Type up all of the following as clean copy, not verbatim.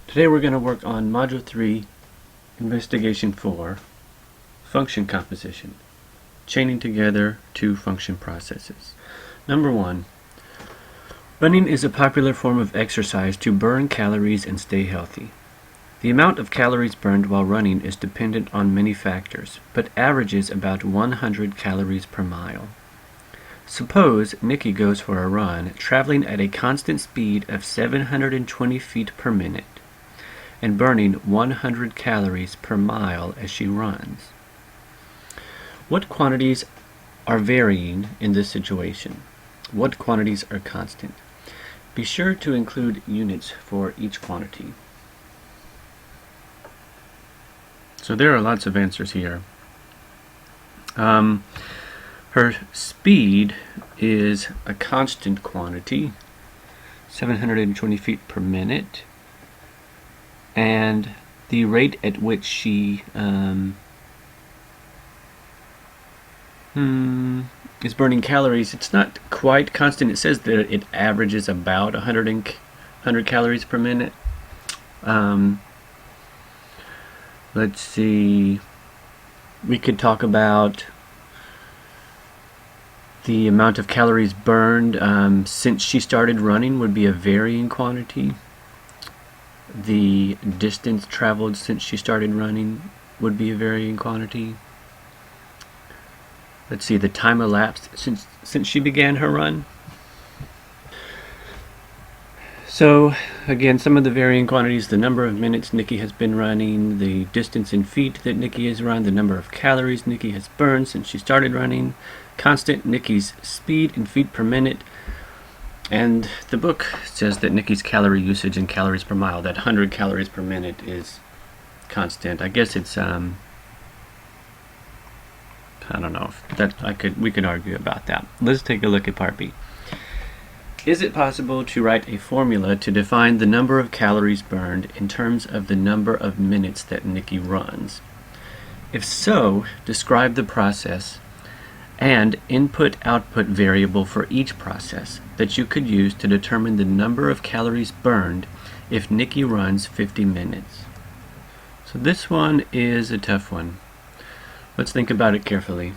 Today we're going to work on Module 3, Investigation 4, Function Composition, chaining together two function processes. Number 1. Running is a popular form of exercise to burn calories and stay healthy. The amount of calories burned while running is dependent on many factors, but averages about 100 calories per mile. Suppose Nikki goes for a run, traveling at a constant speed of 720 feet per minute, and burning 100 calories per mile as she runs. What quantities are varying in this situation? What quantities are constant? Be sure to include units for each quantity. So there are lots of answers here. Her speed is a constant quantity, 720 feet per minute, and the rate at which she is burning calories, it's not quite constant. It says that it averages about 100 calories per minute. Let's see, we could talk about the amount of calories burned since she started running would be a varying quantity. The distance traveled since she started running would be a varying quantity. Let's see, the time elapsed since she began her run. So again, some of the varying quantities: the number of minutes Nikki has been running, the distance in feet that Nikki has run, the number of calories Nikki has burned since she started running, constant Nikki's speed in feet per minute, and the book says that Nikki's calorie usage in calories per mile, that 100 calories per minute, is constant. I guess it's I don't know if that we could argue about that. Let's take a look at part B. Is it possible to write a formula to define the number of calories burned in terms of the number of minutes that Nikki runs? If so, describe the process and input-output variable for each process that you could use to determine the number of calories burned if Nikki runs 50 minutes. So this one is a tough one. Let's think about it carefully.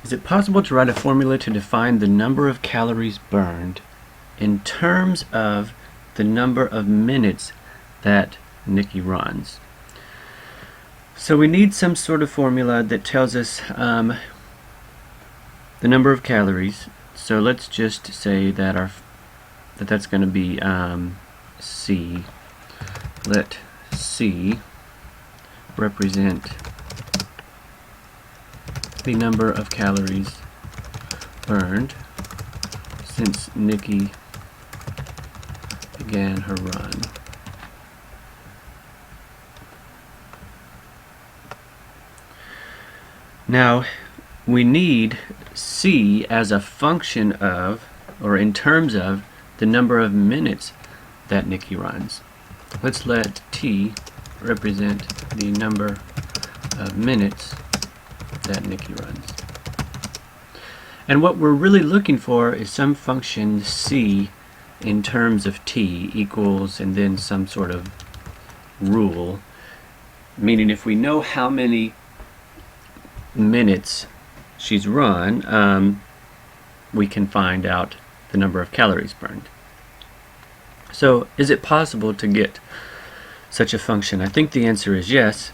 Is it possible to write a formula to define the number of calories burned in terms of the number of minutes that Nikki runs? So we need some sort of formula that tells us the number of calories. So let's just say that that's going to be C. Let C represent the number of calories burned since Nikki began her run. Now, we need C as a function of, or in terms of, the number of minutes that Nikki runs. Let's let T represent the number of minutes that Nikki runs. And what we're really looking for is some function C in terms of T equals, and then some sort of rule, meaning if we know how many minutes she's run, we can find out the number of calories burned. So is it possible to get such a function? I think the answer is yes.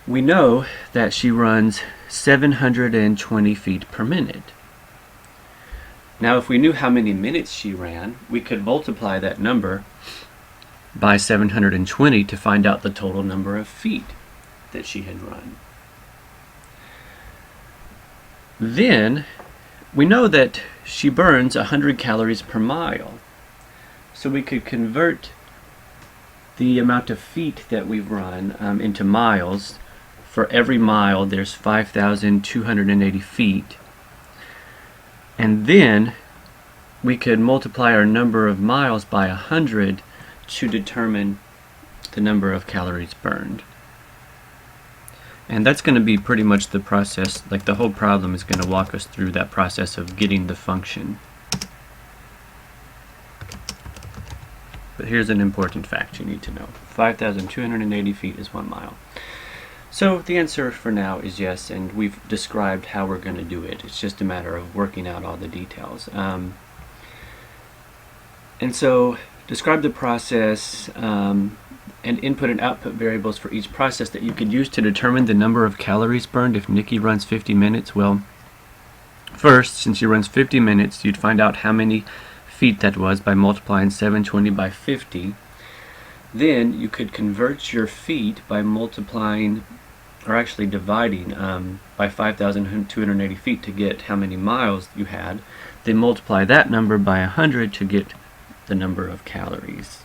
We know that she runs 720 feet per minute. Now if we knew how many minutes she ran, we could multiply that number by 720 to find out the total number of feet that she had run. Then we know that she burns 100 calories per mile. So we could convert the amount of feet that we've run into miles. For every mile, there's 5,280 feet. And then we could multiply our number of miles by 100 to determine the number of calories burned. And that's going to be pretty much the process, like the whole problem is going to walk us through that process of getting the function. But here's an important fact you need to know. 5,280 feet is 1 mile. So the answer for now is yes, and we've described how we're going to do it. It's just a matter of working out all the details. And so describe the process and input and output variables for each process that you could use to determine the number of calories burned if Nikki runs 50 minutes. Well, first, since she runs 50 minutes, you'd find out how many feet that was by multiplying 720 by 50. Then you could convert your feet by multiplying, or actually dividing by 5,280 feet to get how many miles you had. Then multiply that number by 100 to get the number of calories.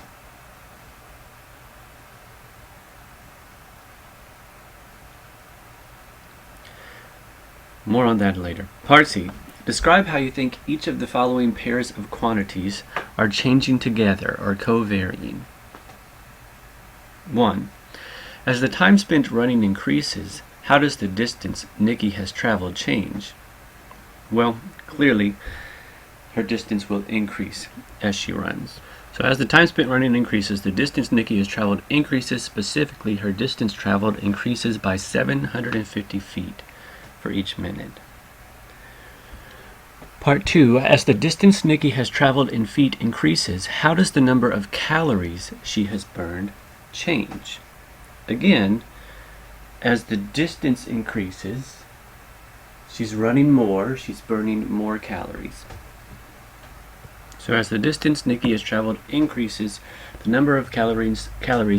More on that later. Part C. Describe how you think each of the following pairs of quantities are changing together or co-varying. 1. As the time spent running increases, how does the distance Nikki has traveled change? Well, clearly, her distance will increase as she runs. So as the time spent running increases, the distance Nikki has traveled increases. Specifically, her distance traveled increases by 750 feet for each minute. Part 2. As the distance Nikki has traveled in feet increases, how does the number of calories she has burned change? Again, as the distance increases, she's running more, she's burning more calories. So as the distance Nikki has traveled increases, the number of calories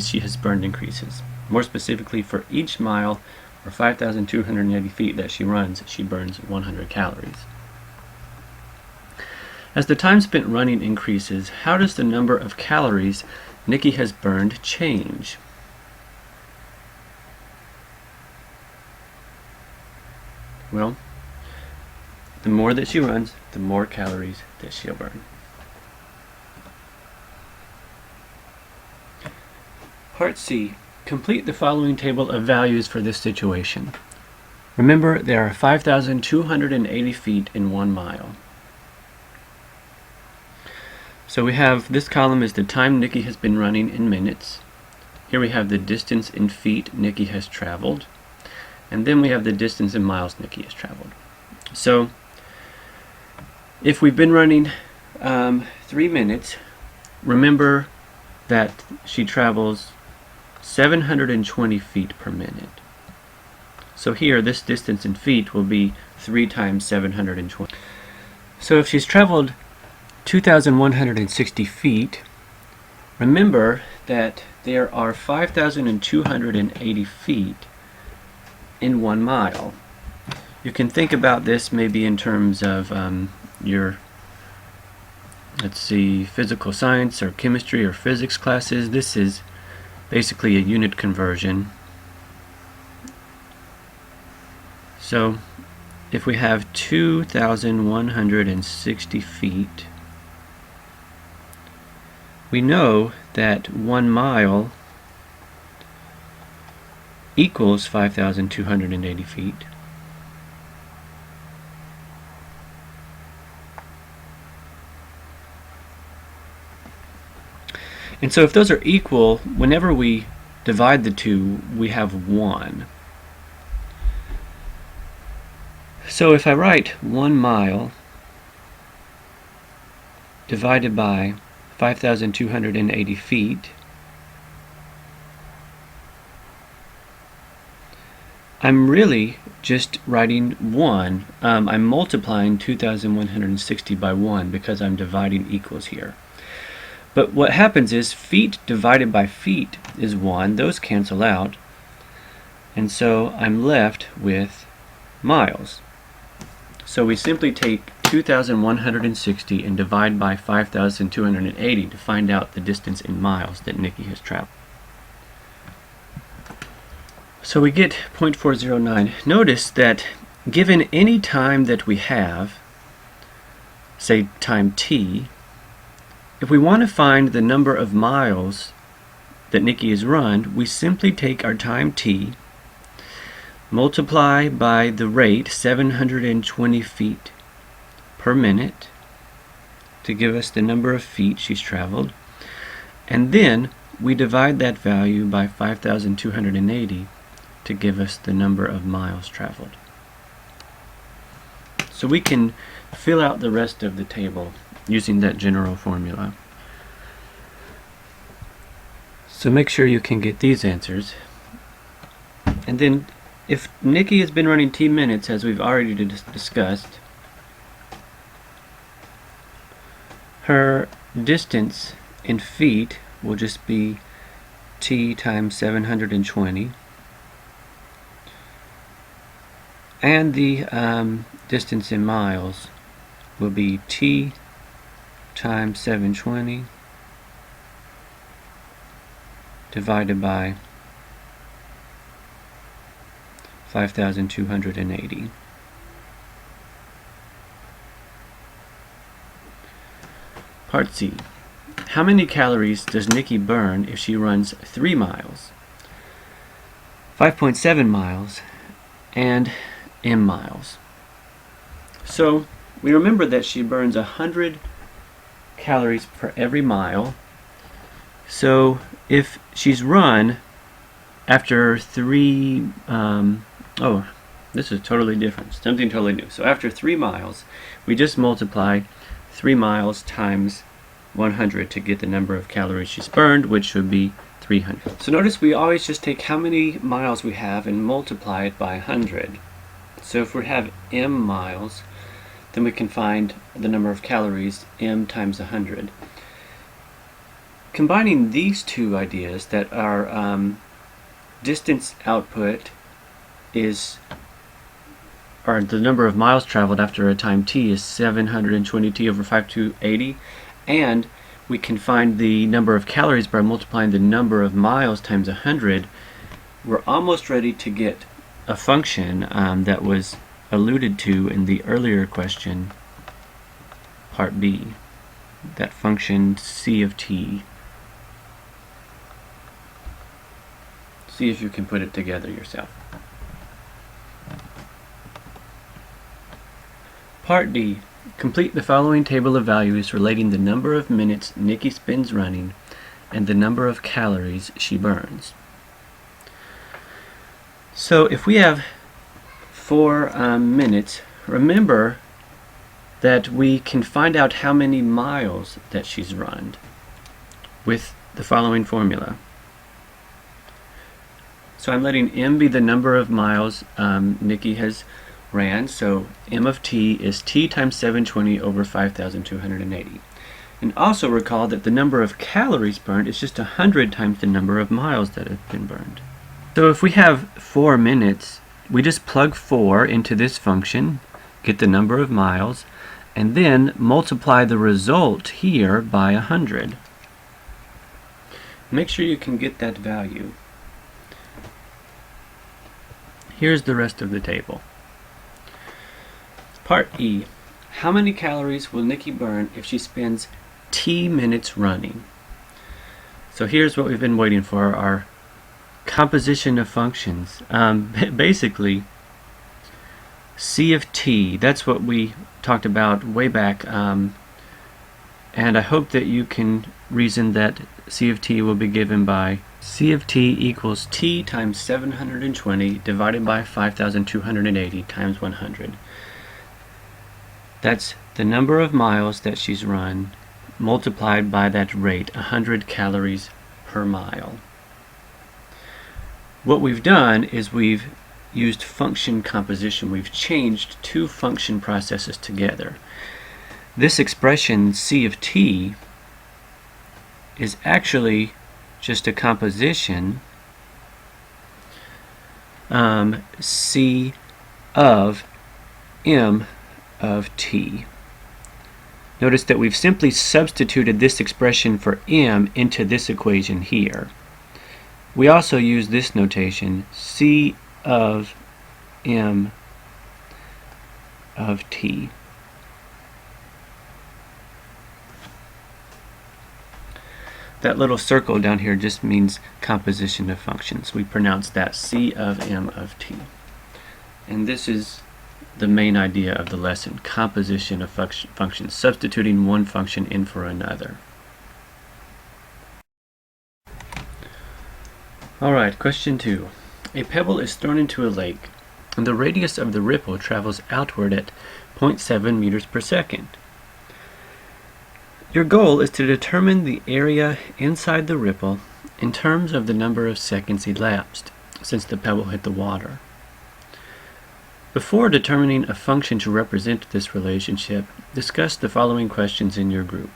she has burned increases. More specifically, for each mile or 5,280 feet that she runs, she burns 100 calories. As the time spent running increases, how does the number of calories Nikki has burned change? Well, the more that she runs, the more calories that she'll burn. Part C. Complete the following table of values for this situation. Remember, there are 5,280 feet in 1 mile. So we have, this column is the time Nikki has been running in minutes. Here we have the distance in feet Nikki has traveled. And then we have the distance in miles Nikki has traveled. So if we've been running 3 minutes, remember that she travels 720 feet per minute. So here, this distance in feet will be 3 times 720. So if she's traveled 2,160 feet, remember that there are 5,280 feet in 1 mile. You can think about this maybe in terms of your, let's see, physical science or chemistry or physics classes. This is basically a unit conversion. So if we have 2,160 feet, we know that 1 mile equals 5,280 feet. And so if those are equal, whenever we divide the two, we have 1. So if I write 1 mile divided by 5,280 feet, I'm really just writing 1. I'm multiplying 2,160 by 1 because I'm dividing equals here. But what happens is feet divided by feet is 1. Those cancel out. And so I'm left with miles. So we simply take 2,160 and divide by 5,280 to find out the distance in miles that Nikki has traveled. So we get 0.409. Notice that given any time that we have, say time t, if we want to find the number of miles that Nikki has run, we simply take our time t, multiply by the rate, 720 feet per minute, to give us the number of feet she's traveled, And then we divide that value by 5,280 to give us the number of miles traveled. So we can fill out the rest of the table using that general formula. So make sure you can get these answers. And then if Nikki has been running T minutes, as we've already discussed, her distance in feet will just be T times 720. And the distance in miles will be T times 720 divided by 5,280. Part C. How many calories does Nikki burn if she runs 3 miles, 5.7 miles, and m miles? So we remember that she burns 100 calories per every mile. So if she's run after 3 oh, this is totally different, something totally new. So after 3 miles, we just multiply 3 miles times 100 to get the number of calories she's burned, which would be 300. So notice we always just take how many miles we have and multiply it by 100. So if we have m miles, then we can find the number of calories, m times 100. Combining these two ideas, that our distance output is, or the number of miles traveled after a time t is 720 t over 5,280, and we can find the number of calories by multiplying the number of miles times 100, we're almost ready to get a function that was alluded to in the earlier question, part B, that function c of t. See if you can put it together yourself. Part D. Complete the following table of values relating the number of minutes Nikki spends running and the number of calories she burns. So if we have 4 minutes, remember that we can find out how many miles that she's run with the following formula. So I'm letting m be the number of miles Nikki has ran, so m of t is t times 720 over 5,280. And also recall that the number of calories burned is just 100 times the number of miles that have been burned. So if we have 4 minutes, we just plug 4 into this function, get the number of miles, and then multiply the result here by 100. Make sure you can get that value. Here's the rest of the table. Part E. How many calories will Nikki burn if she spends t minutes running? So here's what we've been waiting for, our composition of functions. Basically, c of t, that's what we talked about way back, and I hope that you can reason that c of t will be given by c of t equals t times 720 divided by 5,280 times 100. That's the number of miles that she's run multiplied by that rate, 100 calories per mile. What we've done is we've used function composition. We've changed 2 function processes together. This expression c of t is actually just a composition c of m of t. Notice that we've simply substituted this expression for m into this equation here. We also use this notation, c of m of t. That little circle down here just means composition of functions. We pronounce that c of m of t. And this is the main idea of the lesson, composition of functions, substituting one function in for another. Alright, question 2. A pebble is thrown into a lake, and the radius of the ripple travels outward at 0.7 meters per second. Your goal is to determine the area inside the ripple in terms of the number of seconds elapsed since the pebble hit the water. Before determining a function to represent this relationship, discuss the following questions in your group.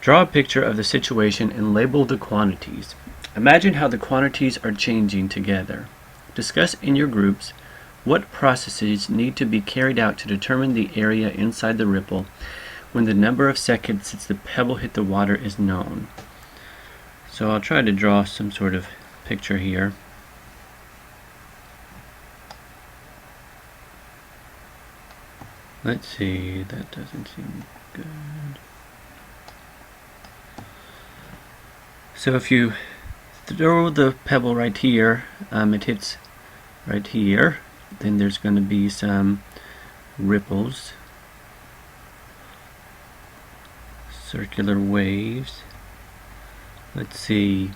Draw a picture of the situation and label the quantities. Imagine how the quantities are changing together. Discuss in your groups what processes need to be carried out to determine the area inside the ripple when the number of seconds since the pebble hit the water is known. So I'll try to draw some sort of picture here. Let's see, that doesn't seem good. So if you throw the pebble right here, it hits right here, then there's going to be some ripples, circular waves. Let's see.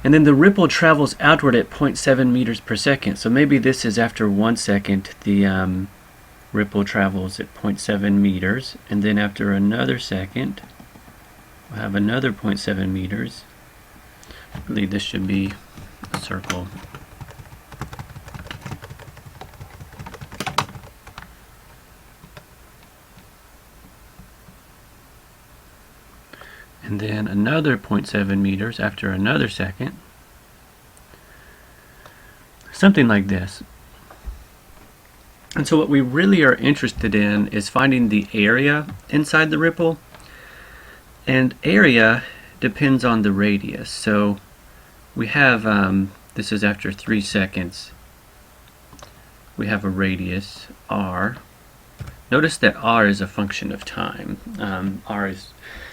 And then the ripple travels outward at 0.7 meters per second. So maybe this is after 1 second, the ripple travels at 0.7 meters, and then after another second, we'll have another 0.7 meters. I believe this should be a circle. And then another 0.7 meters after another second. Something like this. And so what we really are interested in is finding the area inside the ripple. And area depends on the radius. So we have, this is after 3 seconds, we have a radius, r. Notice that r is a function of time. R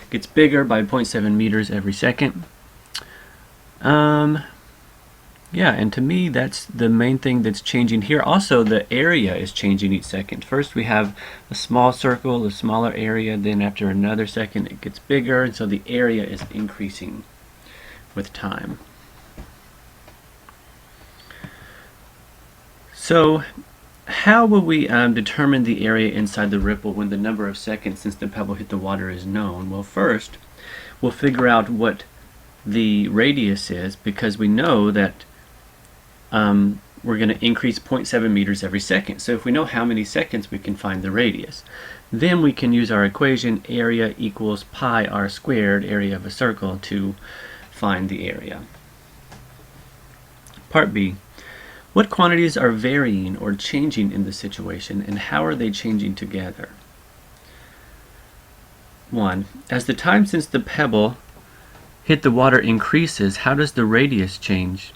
gets bigger by 0.7 meters every second. Yeah, and to me that's the main thing that's changing here. Also, the area is changing each second. First we have a small circle, a smaller area, then after another second it gets bigger, and so the area is increasing with time. So how will we determine the area inside the ripple when the number of seconds since the pebble hit the water is known? Well, first we'll figure out what the radius is, because we know that we're going to increase 0.7 meters every second. So if we know how many seconds, we can find the radius. Then we can use our equation area equals pi r squared, area of a circle, to find the area. Part B. What quantities are varying or changing in the situation, and how are they changing together? 1. As the time since the pebble hit the water increases, how does the radius change?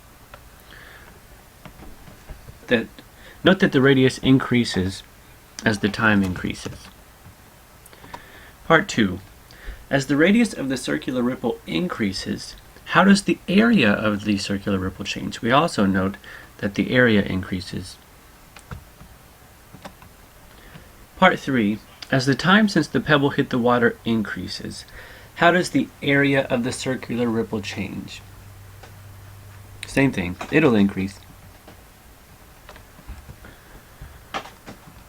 Note that the radius increases as the time increases. Part 2. As the radius of the circular ripple increases, how does the area of the circular ripple change? We also note that the area increases. Part 3. As the time since the pebble hit the water increases, how does the area of the circular ripple change? Same thing, it'll increase.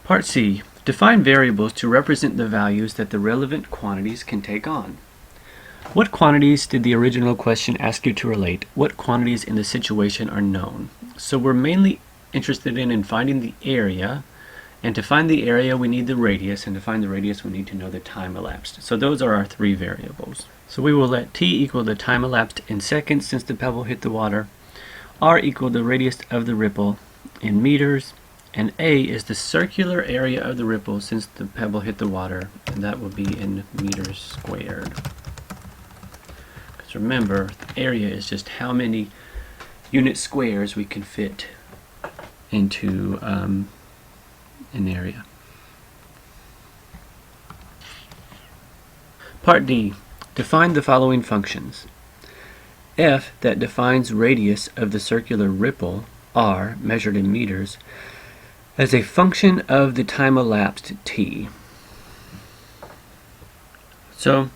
Part C. Define variables to represent the values that the relevant quantities can take on. What quantities did the original question ask you to relate? What quantities in the situation are known? So we're mainly interested in finding the area, and to find the area we need the radius, and to find the radius we need to know the time elapsed. So those are our 3 variables. So we will let t equal the time elapsed in seconds since the pebble hit the water, r equal the radius of the ripple in meters, and A is the circular area of the ripple since the pebble hit the water, and that will be in meters squared. Because remember, the area is just how many unit squares we can fit into an area. Part D. Define the following functions. F, that defines radius of the circular ripple, r, measured in meters, as a function of the time elapsed, t. So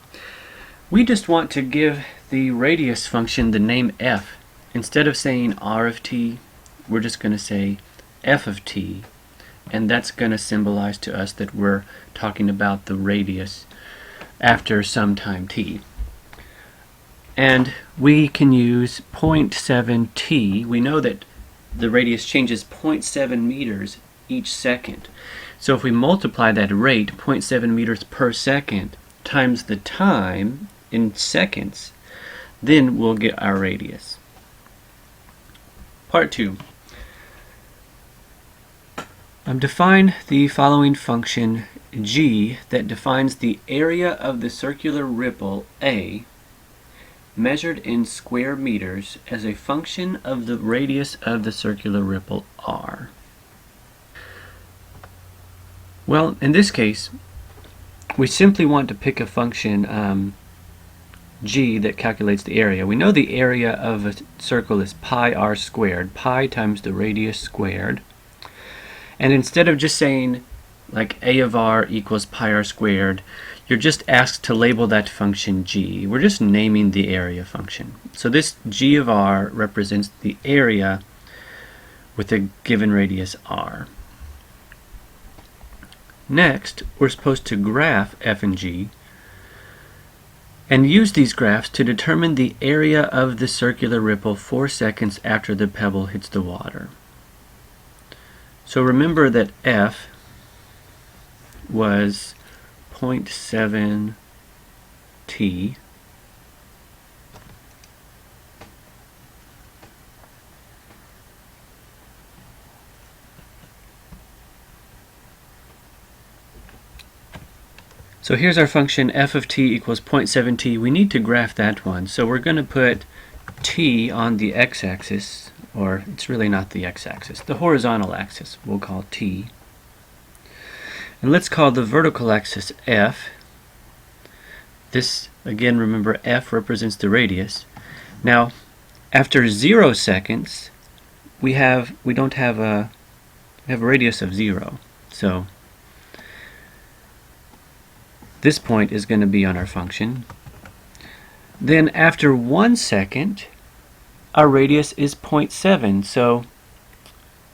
we just want to give the radius function the name f. Instead of saying r of t, we're just going to say f of t, and that's going to symbolize to us that we're talking about the radius after some time t. And we can use 0.7 t. We know that the radius changes 0.7 meters each second. So if we multiply that rate, 0.7 meters per second, times the time in seconds, then we'll get our radius. Part 2. Define the following function g that defines the area of the circular ripple A measured in square meters as a function of the radius of the circular ripple r. Well, in this case, we simply want to pick a function g that calculates the area. We know the area of a circle is pi r squared, pi times the radius squared. And instead of just saying like a of r equals pi r squared, you're just asked to label that function g. We're just naming the area function. So this g of r represents the area with a given radius r. Next, we're supposed to graph f and g and use these graphs to determine the area of the circular ripple 4 seconds after the pebble hits the water. So remember that f was 0.7 t. So here's our function f of t equals 0.7 t. We need to graph that one. So we're going to put t on the x-axis, or it's really not the x-axis, the horizontal axis we'll call t. And let's call the vertical axis f. This, again, remember f represents the radius. Now, after 0 seconds, we have a radius of 0. So this point is going to be on our function. Then after 1 second, our radius is 0.7, so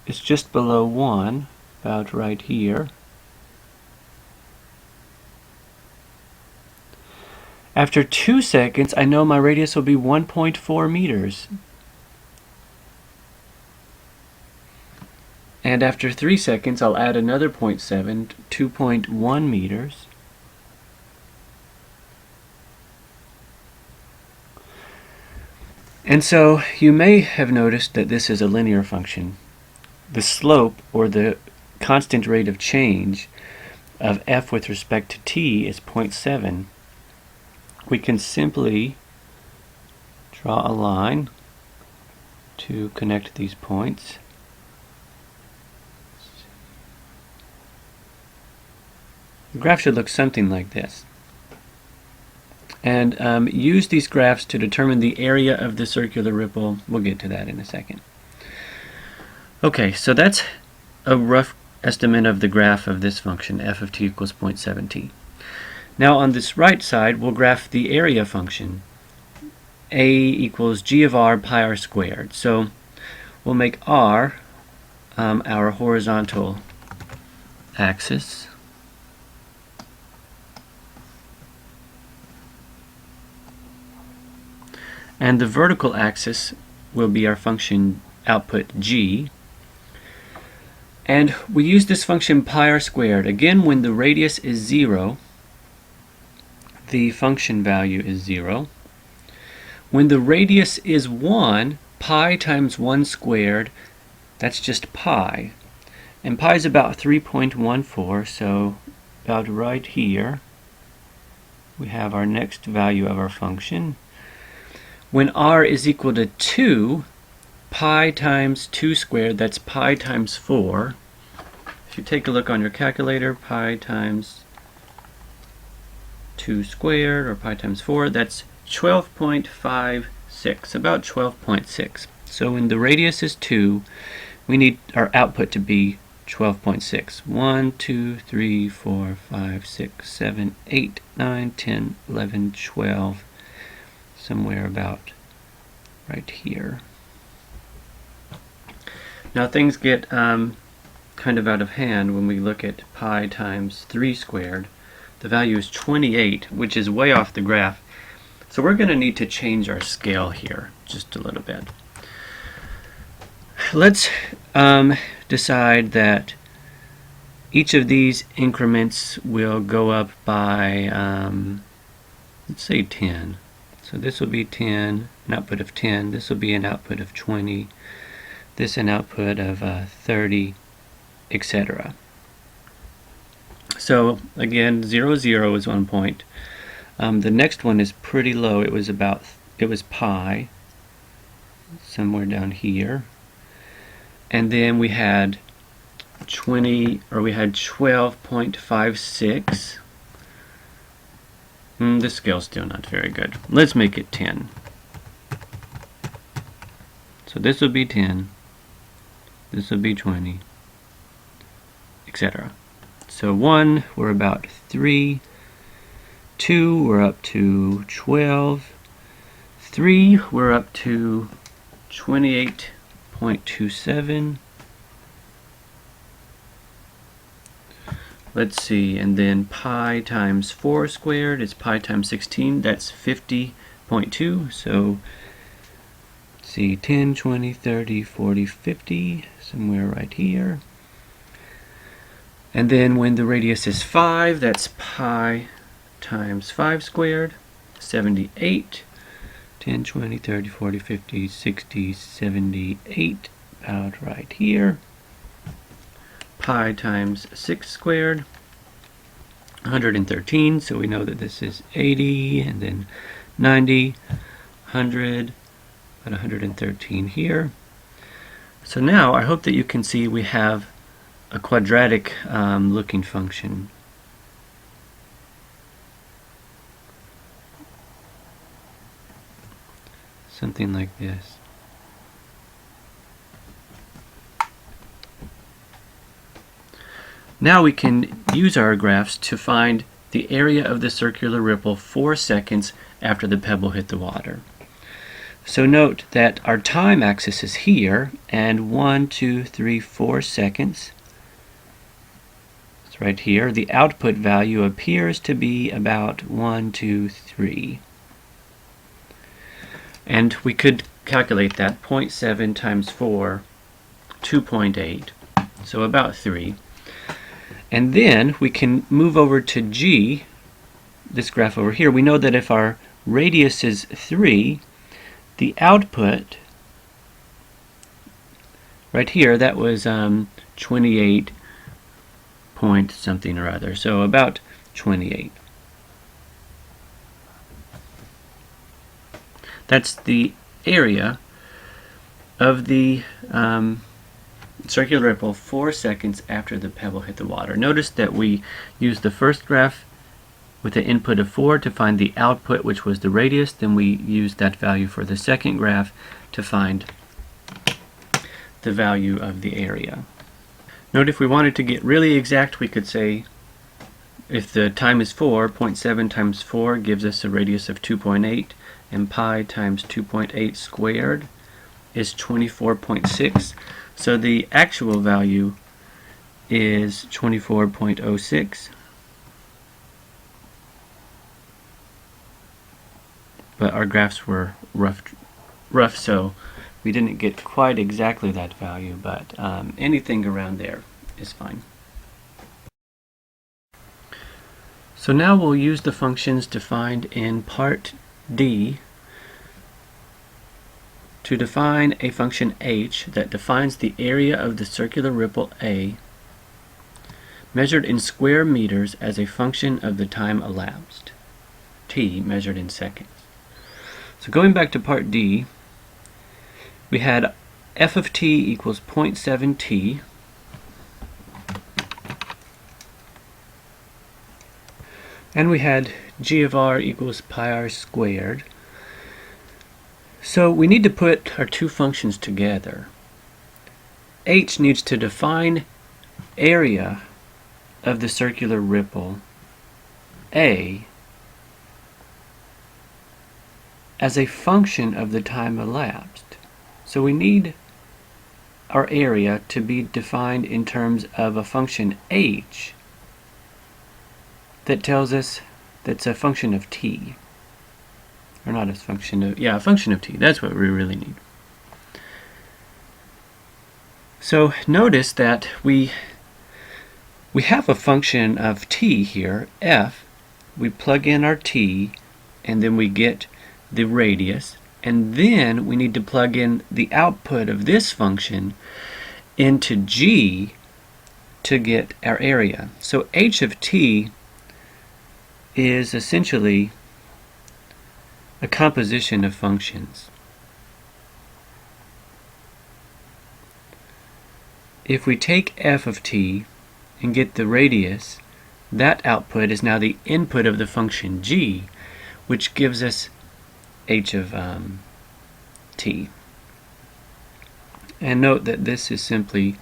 it's just below 1, about right here. After 2 seconds, I know my radius will be 1.4 meters. And after 3 seconds, I'll add another 0.7, 2.1 meters. And so you may have noticed that this is a linear function. The slope, or the constant rate of change of f with respect to t, is 0.7. We can simply draw a line to connect these points. The graph should look something like this. And use these graphs to determine the area of the circular ripple. We'll get to that in a second. Okay, so that's a rough estimate of the graph of this function, f of t equals 0.7 t. Now on this right side, we'll graph the area function, a equals g of r pi r squared. So we'll make r our horizontal axis. And the vertical axis will be our function output g. And we use this function pi r squared. Again, when the radius is 0, the function value is 0. When the radius is 1, pi times 1 squared, that's just pi. And pi is about 3.14, so about right here we have our next value of our function. When r is equal to 2, pi times 2 squared, that's pi times 4. If you take a look on your calculator, pi times 2 squared, or pi times 4, that's 12.56, about 12.6. So when the radius is 2, we need our output to be 12.6. 1, 2, 3, 4, 5, 6, 7, 8, 9, 10, 11, 12. somewhere about right here. Now things get kind of out of hand when we look at pi times 3 squared. The value is 28, which is way off the graph. So we're going to need to change our scale here just a little bit. Let's decide that each of these increments will go up by, let's say 10. So this will be 10, an output of 10. This will be an output of 20. This an output of 30, etc. So again, 0, 0 is 1 point. The next one is pretty low. It was pi, somewhere down here. And then we had 12.56. This scale's still not very good. Let's make it 10. So this will be 10. This will be 20, etc. So 1, we're about 3. 2, we're up to 12. 3, we're up to 28.27. Let's see, and then pi times 4 squared is pi times 16. That's 50.2. So let's see, 10, 20, 30, 40, 50, somewhere right here. And then when the radius is 5, that's pi times 5 squared, 78. 10, 20, 30, 40, 50, 60, 78, about right here. Pi times 6 squared, 113, so we know that this is 80, and then 90, 100, about 113 here. So now I hope that you can see we have a quadratic looking function. Something like this. Now we can use our graphs to find the area of the circular ripple 4 seconds after the pebble hit the water. So note that our time axis is here, and 1, 2, 3, 4 seconds. It's right here. The output value appears to be about 1, 2, 3. And we could calculate that. 0.7 times 4, 2.8. So about 3. And then we can move over to G, this graph over here. We know that if our radius is 3, the output right here, that was 28 point something or other. So about 28. That's the area of the circular ripple 4 seconds after the pebble hit the water. Notice that we used the first graph with the input of 4 to find the output, which was the radius. Then we used that value for the second graph to find the value of the area. Note if we wanted to get really exact, we could say if the time is 4, 0.7 times 4 gives us a radius of 2.8, and pi times 2.8 squared is 24.6. So the actual value is 24.06. But our graphs were rough, so we didn't get quite exactly that value, but anything around there is fine. So now we'll use the functions defined in part D to define a function h that defines the area of the circular ripple A measured in square meters as a function of the time elapsed, t measured in seconds. So going back to part D, we had f of t equals 0.7 t, and we had g of r equals pi r squared. So we need to put our two functions together. H needs to define area of the circular ripple A as a function of the time elapsed. So we need our area to be defined in terms of a function h that tells us that's a function of t. Or not a function of, yeah, a function of t. That's what we really need. So notice that we have a function of t here, f. We plug in our t, and then we get the radius. And then we need to plug in the output of this function into g to get our area. So h of t is essentially a composition of functions. If we take f of t and get the radius, that output is now the input of the function g, which gives us h of t. And note that this is simply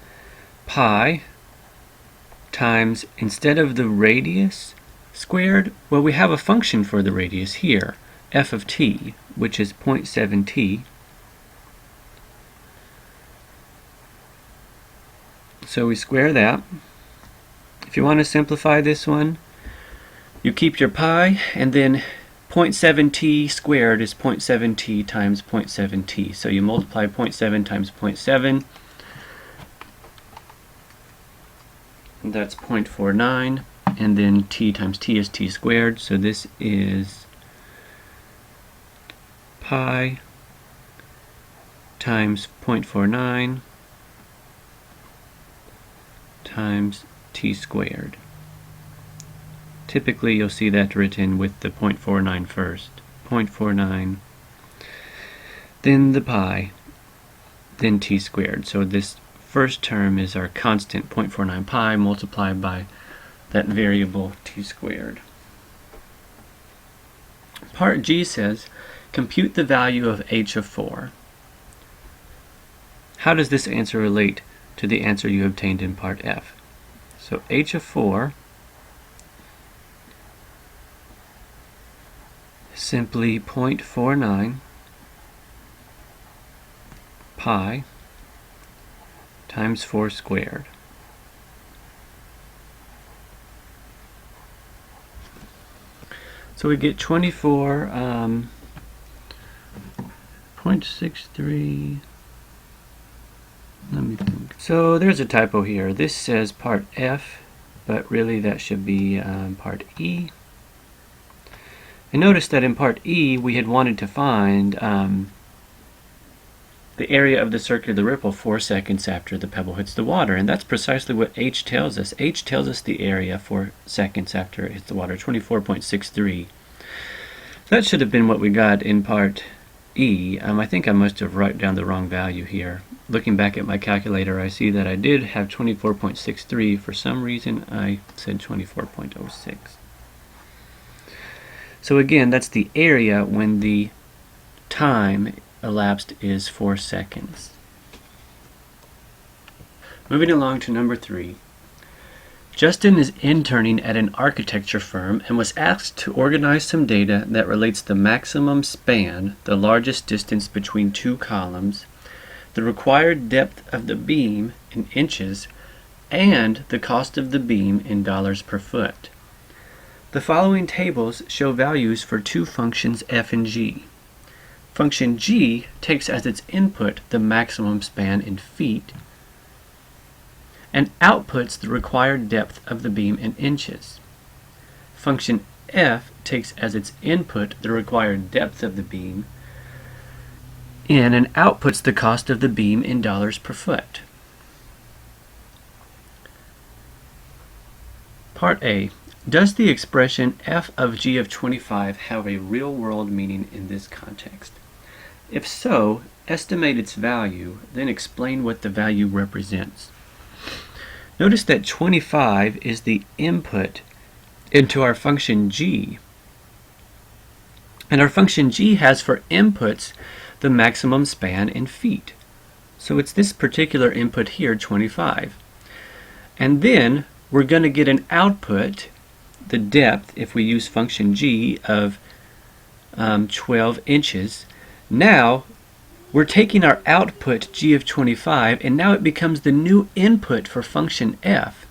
pi times, instead of the radius squared, well, we have a function for the radius here, f of t, which is 0.7 t. So we square that. If you want to simplify this one, you keep your pi, and then 0.7 t squared is 0.7 t times 0.7 t. So you multiply 0.7 times 0.7, and that's 0.49, and then t times t is t squared. So this is pi times 0.49 times t squared. Typically you'll see that written with the 0.49 first. 0.49, then the pi, then t squared. So this first term is our constant 0.49 pi multiplied by that variable t squared. Part G says, compute the value of h of 4. How does this answer relate to the answer you obtained in part F? So h of 4 is simply 0.49 pi times 4 squared. So we get 24.63. Let me think. So there's a typo here. This says part F, but really that should be part E. And notice that in part E we had wanted to find the area of the circular ripple 4 seconds after the pebble hits the water, and that's precisely what H tells us. H tells us the area 4 seconds after it hits the water, 24.63. That should have been what we got in part E. I think I must have written down the wrong value here. Looking back at my calculator, I see that I did have 24.63. For some reason, I said 24.06. So again, that's the area when the time elapsed is 4 seconds. Moving along to number 3. Justin is interning at an architecture firm and was asked to organize some data that relates the maximum span, the largest distance between two columns, the required depth of the beam in inches, and the cost of the beam in dollars per foot. The following tables show values for two functions f and g. Function g takes as its input the maximum span in feet and outputs the required depth of the beam in inches. Function f takes as its input the required depth of the beam in and outputs the cost of the beam in dollars per foot. Part A. Does the expression f of g of 25 have a real-world meaning in this context? If so, estimate its value, then explain what the value represents. Notice that 25 is the input into our function g. And our function g has for inputs the maximum span in feet. So it's this particular input here, 25. And then we're going to get an output, the depth, if we use function g, of 12 inches. Now we're taking our output g of 25, and now it becomes the new input for function f.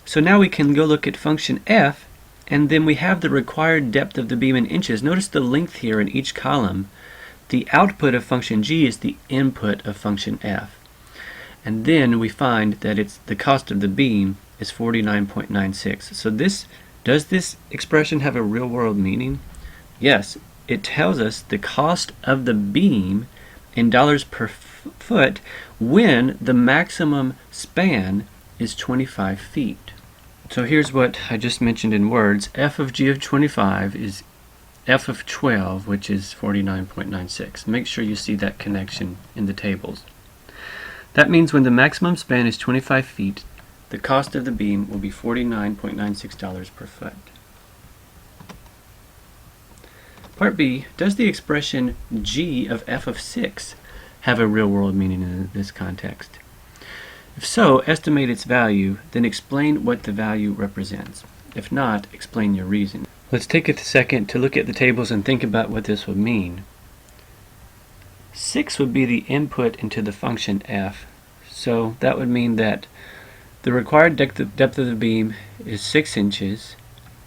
So now we can go look at function f, and then we have the required depth of the beam in inches. Notice the length here in each column. The output of function g is the input of function f. And then we find that the cost of the beam is 49.96. So does this expression have a real-world meaning? Yes, it tells us the cost of the beam in dollars per foot when the maximum span is 25 feet. So here's what I just mentioned in words. F of g of 25 is f of 12, which is 49.96. Make sure you see that connection in the tables. That means when the maximum span is 25 feet, the cost of the beam will be $49.96 per foot. Part B, does the expression g of f of 6 have a real-world meaning in this context? If so, estimate its value, then explain what the value represents. If not, explain your reason. Let's take a second to look at the tables and think about what this would mean. 6 would be the input into the function f, so that would mean that the required depth of the beam is 6 inches.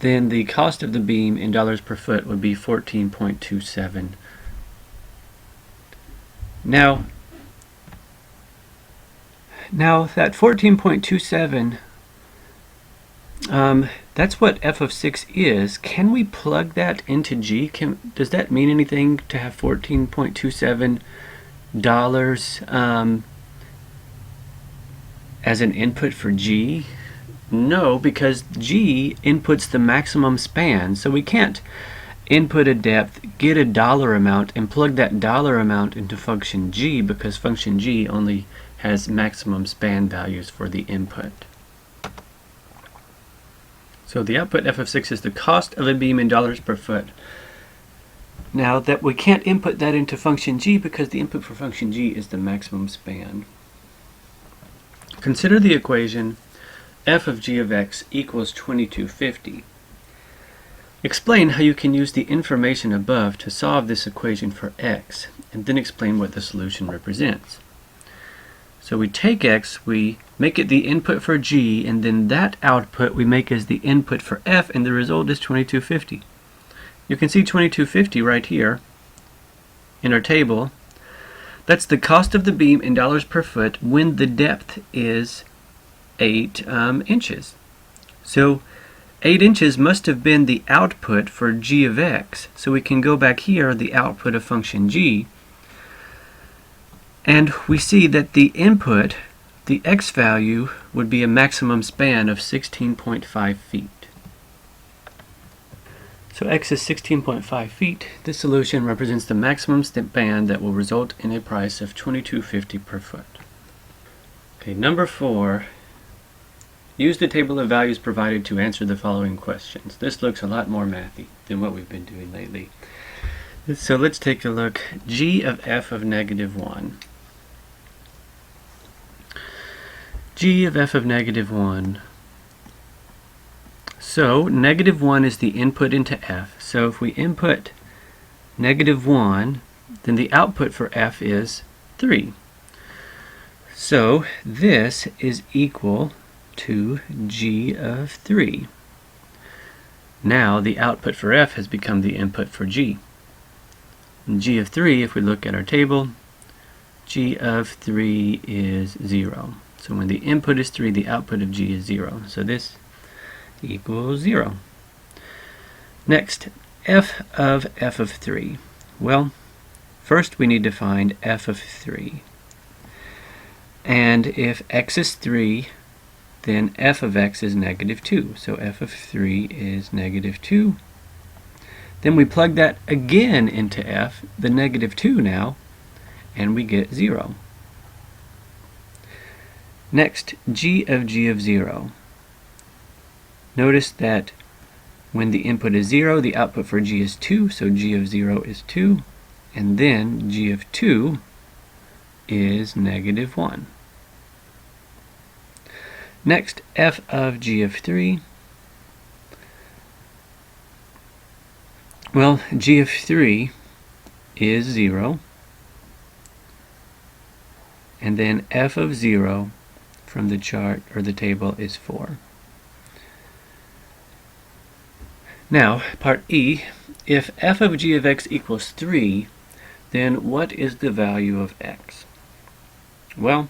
Then the cost of the beam in dollars per foot would be 14.27. Now that 14.27, that's what f of 6 is. Can we plug that into g? Does that mean anything to have $14.27 as an input for g? No, because g inputs the maximum span, so we can't input a depth, get a dollar amount, and plug that dollar amount into function g, because function g only has maximum span values for the input. So the output f of 6 is the cost of a beam in dollars per foot. Now that we can't input that into function g because the input for function g is the maximum span. Consider the equation f of g of x equals 2250. Explain how you can use the information above to solve this equation for x, and then explain what the solution represents. So we take x, we make it the input for g, and then that output we make as the input for f, and the result is 2250. You can see 2250 right here in our table. That's the cost of the beam in dollars per foot when the depth is 8 inches. So 8 inches must have been the output for g of x. So we can go back here, the output of function g, and we see that the input, the x value, would be a maximum span of 16.5 feet. So x is 16.5 feet. This solution represents the maximum span that will result in a price of $22.50 per foot. Okay, number 4. Use the table of values provided to answer the following questions. This looks a lot more mathy than what we've been doing lately. So let's take a look. G of f of negative 1. G of f of negative 1. So negative 1 is the input into f. So if we input negative 1, then the output for f is 3. So this is equal to g of 3. Now the output for f has become the input for g. And g of 3, if we look at our table, g of 3 is 0. So when the input is 3, the output of g is 0. So this equals 0. Next, f of 3. Well, first we need to find f of 3. And if x is 3, then f of x is negative 2. So f of 3 is negative 2. Then we plug that again into f, the negative 2 now, and we get 0. Next, g of 0. Notice that when the input is 0, the output for g is 2, so g of 0 is 2, and then g of 2 is negative 1. Next, f of g of 3. Well, g of 3 is 0, and then f of 0 from the chart or the table is 4. Now, part E, if f of g of x equals 3, then what is the value of x? Well,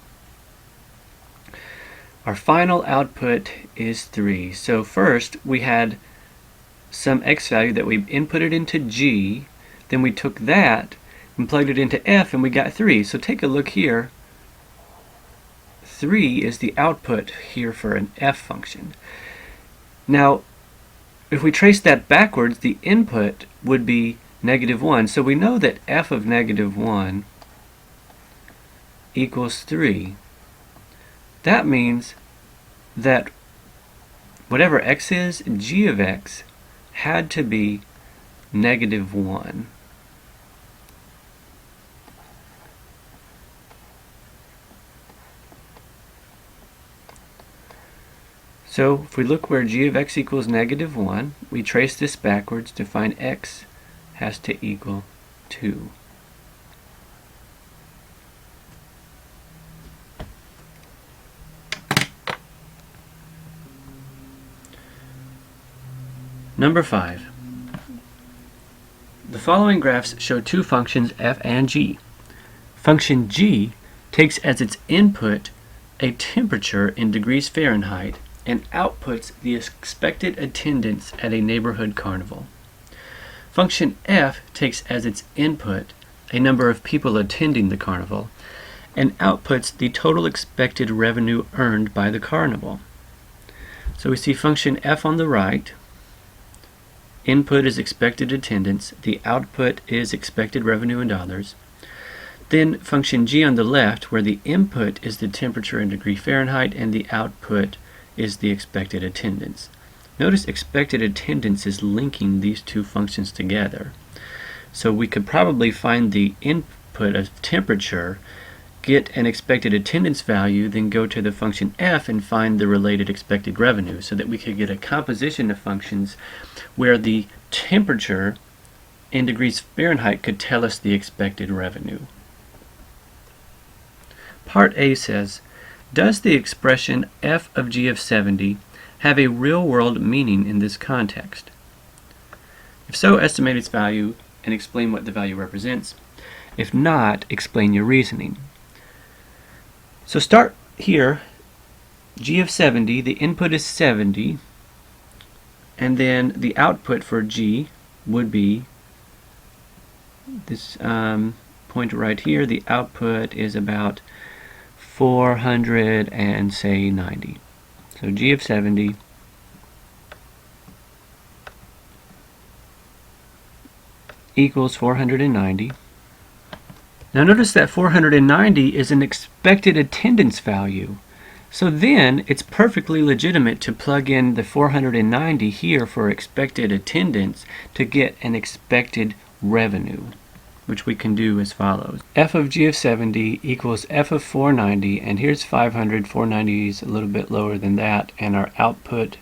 our final output is 3. So first we had some x value that we inputted into g, then we took that and plugged it into f and we got 3. So take a look here. 3 is the output here for an f function. Now, if we trace that backwards, the input would be -1. So we know that f of -1 equals 3. That means that whatever x is, g of x had to be -1. So if we look where g of x equals -1, we trace this backwards to find x has to equal 2. Number 5. The following graphs show two functions f and g. Function g takes as its input a temperature in degrees Fahrenheit and outputs the expected attendance at a neighborhood carnival. Function f takes as its input a number of people attending the carnival and outputs the total expected revenue earned by the carnival. So we see function f on the right. Input is expected attendance. The output is expected revenue in dollars. Then function g on the left, where the input is the temperature in degree Fahrenheit and the output is the expected attendance. Notice expected attendance is linking these two functions together. So we could probably find the input of temperature, get an expected attendance value, then go to the function f and find the related expected revenue, so that we could get a composition of functions where the temperature in degrees Fahrenheit could tell us the expected revenue. Part A says, does the expression f of g of 70 have a real-world meaning in this context? If so, estimate its value and explain what the value represents. If not, explain your reasoning. So start here, g of 70, the input is 70, and then the output for g would be this pointer right here. The output is about 490. So g of 70 equals 490. Now notice that 490 is an expected attendance value. So then it's perfectly legitimate to plug in the 490 here for expected attendance to get an expected revenue, which we can do as follows. F of g of 70 equals f of 490, and here's 500. 490 is a little bit lower than that, and our output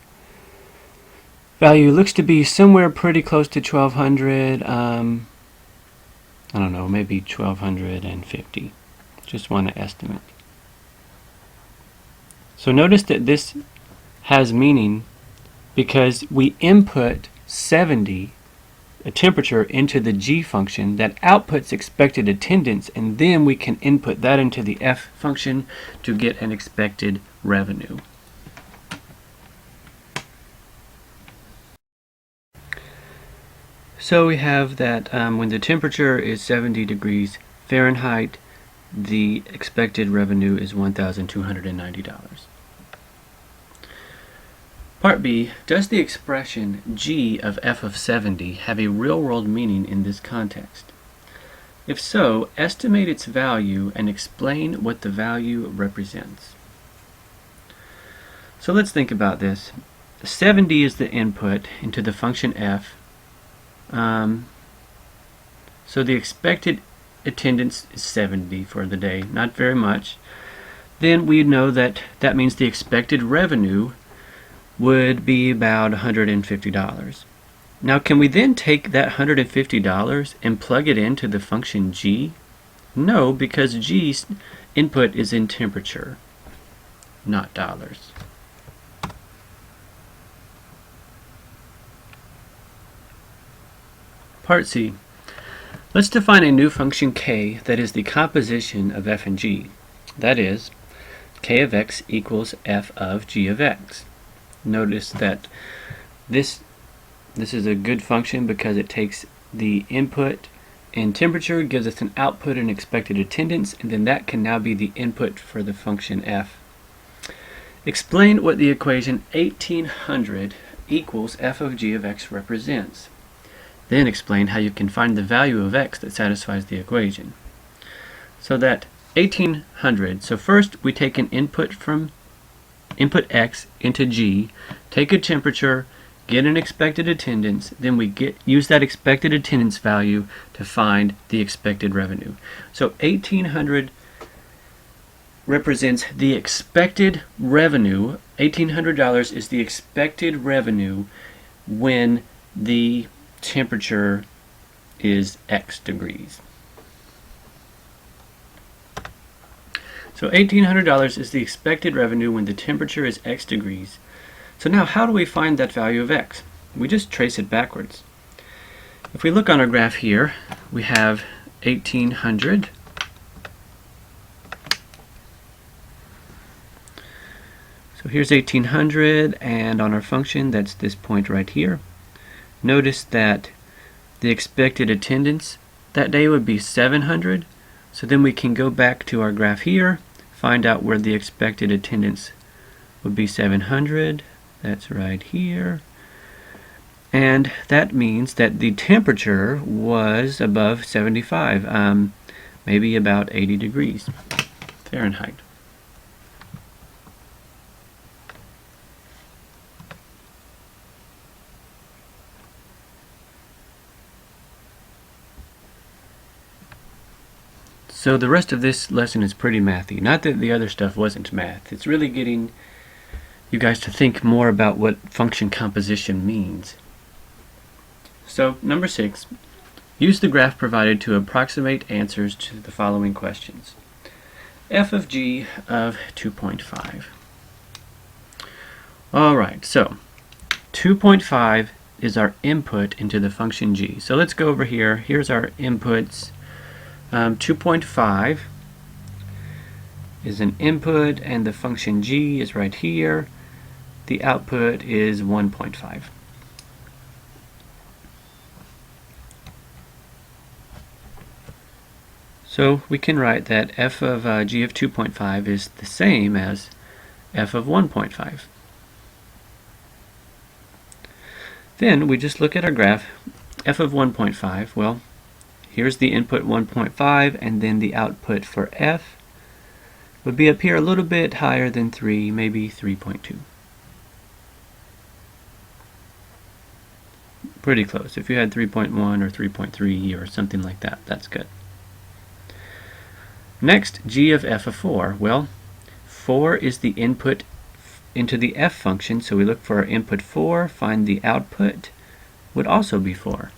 value looks to be somewhere pretty close to 1200. I don't know, maybe 1250. Just want to estimate. So notice that this has meaning because we input 70, a temperature, into the g function that outputs expected attendance, and then we can input that into the f function to get an expected revenue. So we have that when the temperature is 70 degrees Fahrenheit, the expected revenue is $1,290. Part B, does the expression g of f of 70 have a real-world meaning in this context? If so, estimate its value and explain what the value represents. So let's think about this. 70 is the input into the function f. So the expected attendance is 70 for the day, not very much. Then we know that that means the expected revenue would be about $150. Now can we then take that $150 and plug it into the function g? No, because g's input is in temperature, not dollars. Part C. Let's define a new function k that is the composition of f and g. That is, k of x equals f of g of x. Notice that this is a good function because it takes the input and temperature, gives us an output and expected attendance, and then that can now be the input for the function f. Explain what the equation 1800 equals f of g of x represents. Then explain how you can find the value of x that satisfies the equation. So that 1800, so first we take an input from input x into g, take a temperature, get an expected attendance, then we use that expected attendance value to find the expected revenue. So 1800 represents the expected revenue. $1,800 is the expected revenue when the temperature is x degrees. So $1,800 is the expected revenue when the temperature is x degrees. So now how do we find that value of x? We just trace it backwards. If we look on our graph here, we have 1800. So here's 1800, and on our function, that's this point right here. Notice that the expected attendance that day would be 700. So then we can go back to our graph here, find out where the expected attendance would be 700. That's right here. And that means that the temperature was above 75, maybe about 80 degrees Fahrenheit. So the rest of this lesson is pretty mathy. Not that the other stuff wasn't math. It's really getting you guys to think more about what function composition means. So, number 6, use the graph provided to approximate answers to the following questions. F of g of 2.5. Alright, so 2.5 is our input into the function g. So let's go over here. Here's our inputs. 2.5 is an input, and the function g is right here. The output is 1.5. So we can write that f of g of 2.5 is the same as f of 1.5. Then we just look at our graph. F of 1.5, well, here's the input 1.5, and then the output for f would be up here a little bit higher than 3, maybe 3.2. Pretty close. If you had 3.1 or 3.3 or something like that, that's good. Next, g of f of 4. Well, 4 is the input into the f function, so we look for our input 4, find the output would also be 4.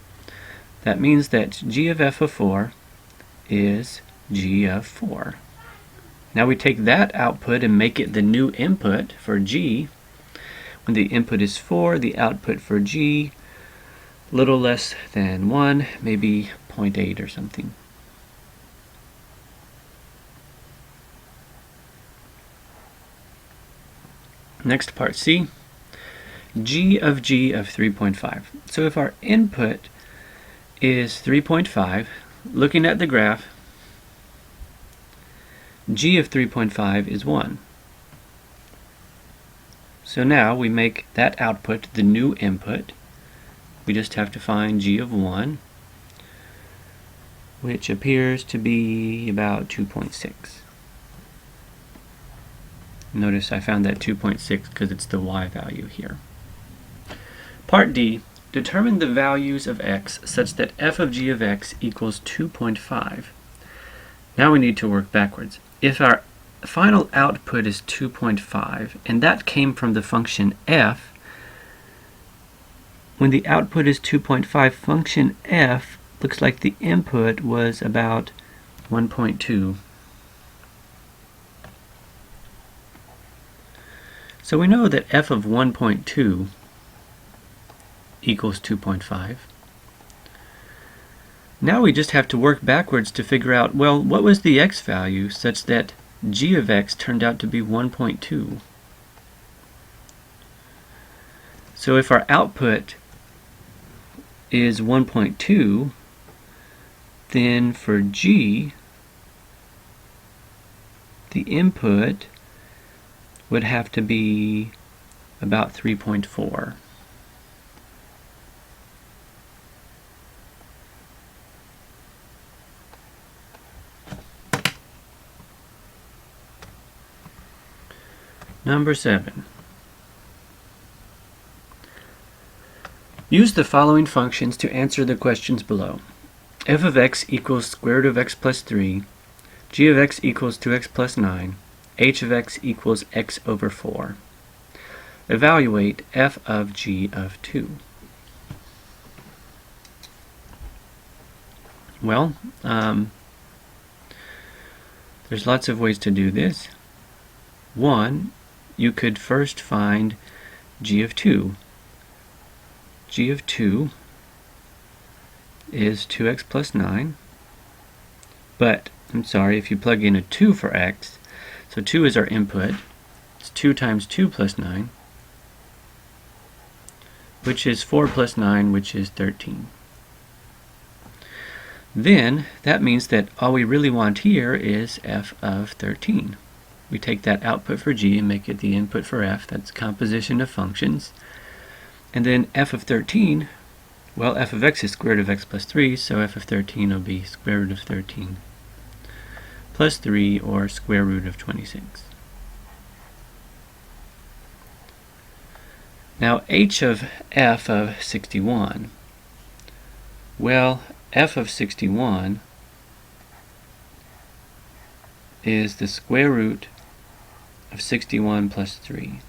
That means that g of f of 4 is g of 4. Now we take that output and make it the new input for g. When the input is 4, the output for g, little less than 1, maybe 0.8 or something. Next, part C, g of 3.5. So if our input is 3.5, looking at the graph, g of 3.5 is 1. So now we make that output the new input. We just have to find g of 1, which appears to be about 2.6. Notice I found that 2.6 because it's the y value here. Part D, determine the values of x such that f of g of x equals 2.5. Now we need to work backwards. If our final output is 2.5, and that came from the function f, when the output is 2.5, function f looks like the input was about 1.2. So we know that f of 1.2 equals 2.5. Now we just have to work backwards to figure out, well, what was the x value such that g of x turned out to be 1.2? So if our output is 1.2, then for g, the input would have to be about 3.4. Number 7. Use the following functions to answer the questions below. F of x equals square root of x plus 3, g of x equals 2x plus 9, h of x equals x over 4. Evaluate f of g of 2. Well, there's lots of ways to do this. One, you could first find g of 2. G of 2 is 2x plus 9, but, I'm sorry, if you plug in a 2 for x, so 2 is our input, it's 2 times 2 plus 9, which is 4 plus 9, which is 13. Then, that means that all we really want here is f of 13. We take that output for g and make it the input for f. That's composition of functions. And then f of 13, well, f of x is square root of x plus 3, so f of 13 will be square root of 13 plus 3, or square root of 26. Now, h of f of 61. Well, f of 61 is the square root of 61 plus 3,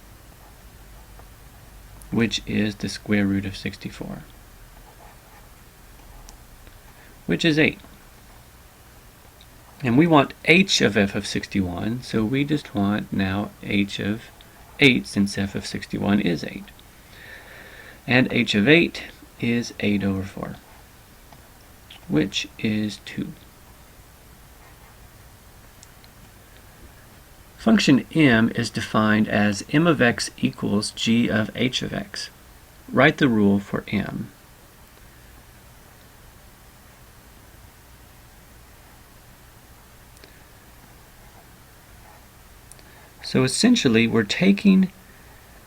which is the square root of 64, which is 8. And we want h of f of 61, so we just want now h of 8, since f of 61 is 8. And h of 8 is 8 over 4, which is 2. Function m is defined as m of x equals g of h of x. Write the rule for m. So essentially, we're taking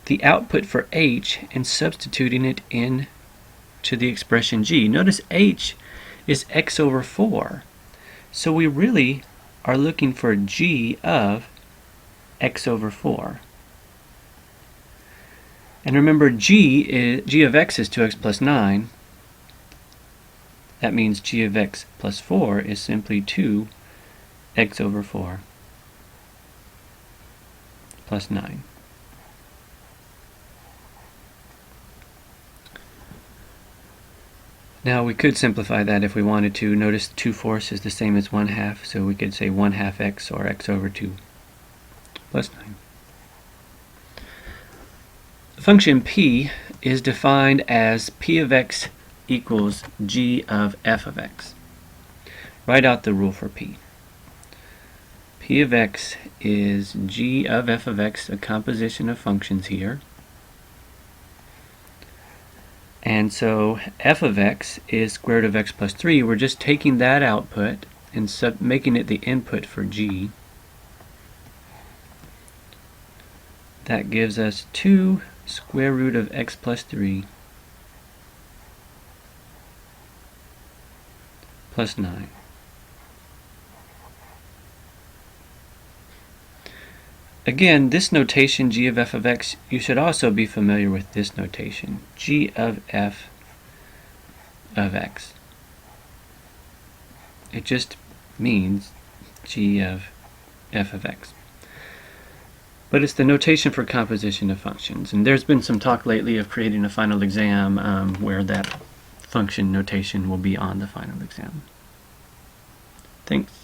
the output for h and substituting it in to the expression g. Notice h is x over 4. So we really are looking for g of x over 4. And remember, g of x is 2x plus 9. That means g of x plus 4 is simply 2x over 4 plus 9. Now we could simplify that if we wanted to. Notice 2/4 is the same as 1/2, so we could say 1/2 x, or x over 2 plus 9. Function p is defined as p of x equals g of f of x. Write out the rule for p. P of x is g of f of x, a composition of functions here. And so f of x is square root of x plus 3. We're just taking that output and making it the input for g. That gives us 2 square root of x plus 3 plus 9. Again, this notation, g of f of x, you should also be familiar with this notation, g of f of x. It just means g of f of x. But it's the notation for composition of functions. And there's been some talk lately of creating a final exam where that function notation will be on the final exam. Thanks.